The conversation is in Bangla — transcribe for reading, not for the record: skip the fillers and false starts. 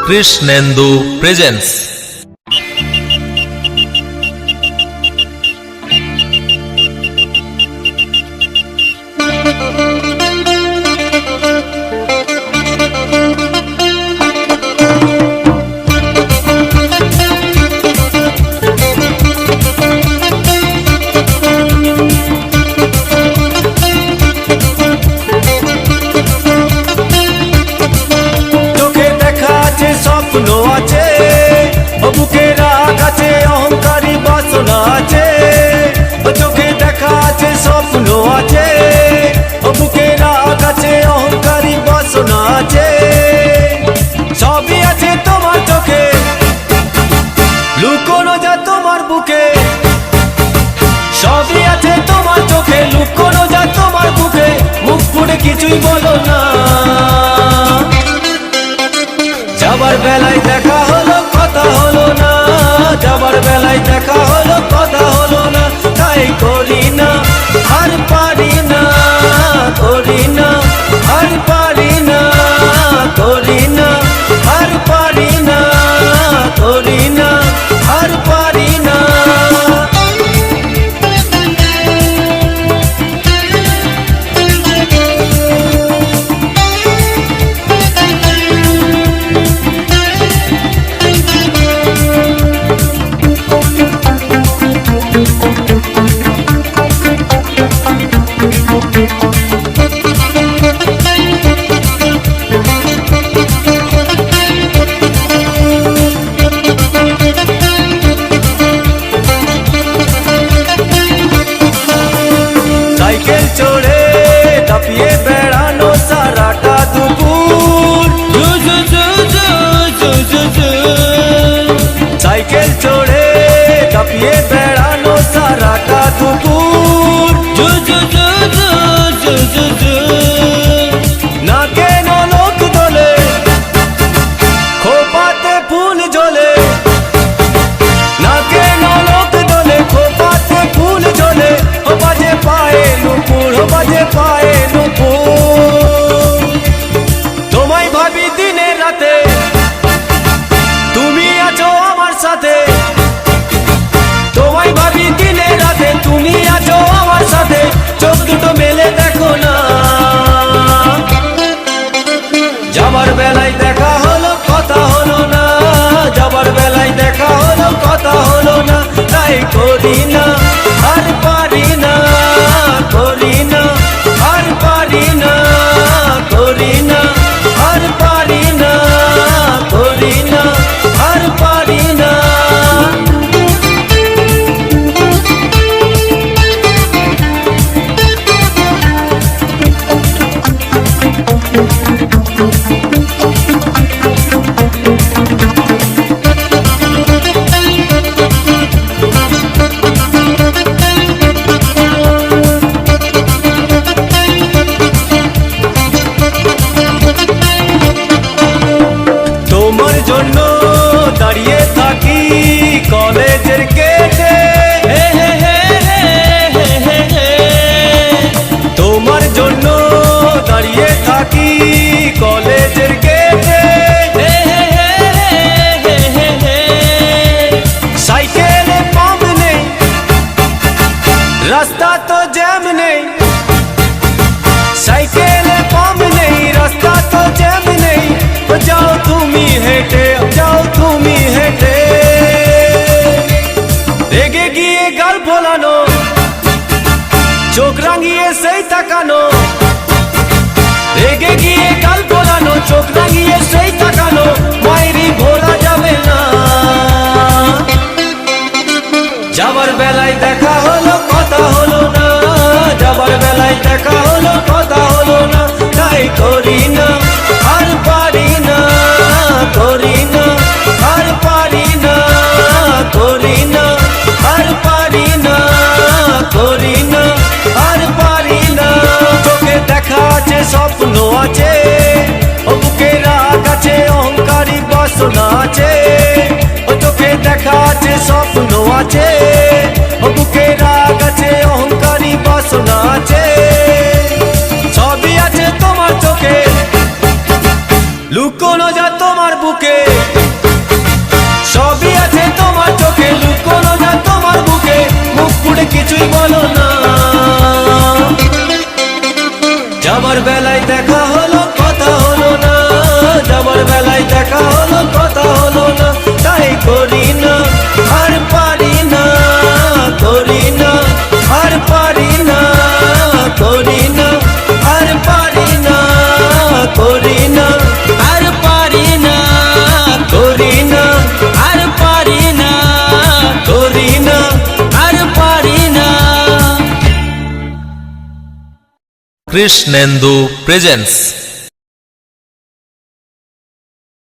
কৃষ্ণেন্দু প্রেজেন্স। লুকোনো যা তোমার বুকে, সবই আছে তোমার চোখে। লুকোনো যা তোমার বুকে, মুখ ফুটে কিছুই বলো না। যাবার বেলায় দেখা হলো, কথা হলো না। যাবার বেলায় দেখা হলো, কথা হলো না। তাই করি না, আর পারি না, করি না, আর পারি না, করি না, আর পারি না, করি না, আর পারি না। সাইকেল চড়ে দাপিয়ে বেড়ানো সারাটা দুপুর। সাইকেল চড়ে দাপিয়ে বেড়ানো সারাটা দুপুর। না কেন লোক দোলে, খোপাতে ফুল ঝোলে। না কেন লোক দোলে, খোপাতে ফুল ঝোলে। ও বাজে পায়ে নুপুর, ও বাজে পায়ে নুপুর। তোমায় ভাবি দিনে রাতে, তুমি আছো আমার সাথে। তোমায় ভাবি দিনে রাতে, তুমি আছো আমার সাথে। চোখ দুটো মেলে দেখো না। যাবার বেলায় দেখা হলো, কথা হলো না। যাবার বেলায় দেখা হলো, কথা হলো না। তাই করি না, আর পারি না, করি না, আর পারি না, করি না, আর পারি না, করি না, আর পারি না। তোমার জন্য দাঁড়িয়ে থাকি কলেজের গেটে। তোমার জন্য দাঁড়িয়ে থাকি কলেজের গেটে। সাইকেলে পাম্প নেই, রাস্তা তো জ্যাম নেই। সাইকেলে পাম্প নেই, রাস্তা তো জ্যাম নেই। যাও তুমি হেঁটে, যাও তুমি হেঁটে। রেগে গিয়ে গাল ফোলানো, চোখ রাঙিয়ে সেই তাকানো। রেগে গিয়ে গাল ফোলানো, চোখ রাঙিয়ে সেই তাকানো। মায়েরই ভোলা যাবে না। যাবার বেলায় দেখা হলো, কথা হলো না। যাবার বেলায় দেখা হলো, কথা হলো না। তাই করি না, আর পারি না, করি না, আর পারি না, করি না, আর পারি না, করি না, আর পারি না। চোখে দেখা আছে, স্বপ্ন আছে। ও বুকে রাগ আছে, অহংকারী বাসনা আছে। ও চোখে দেখা আছে, স্বপ্ন আছে। ও বুকে রাগ আছে, অহংকারী বাসনা আছে। সবই আছে তোমার চোখে, লুকোনো যা তোমার বুকে। কিছুই বলো না। যাবার বেলায় দেখা হলো কথা হলো না, যাবার বেলায় দেখা হলো কথা হলো না, তাই করি না আর পারি না, করি না আর পারি না, করি না আর পারি না, করি না আর পারি না, করি না আর পারি না, করি না আর পারি না। কৃষ্ণেন্দু প্রেজেন্টস।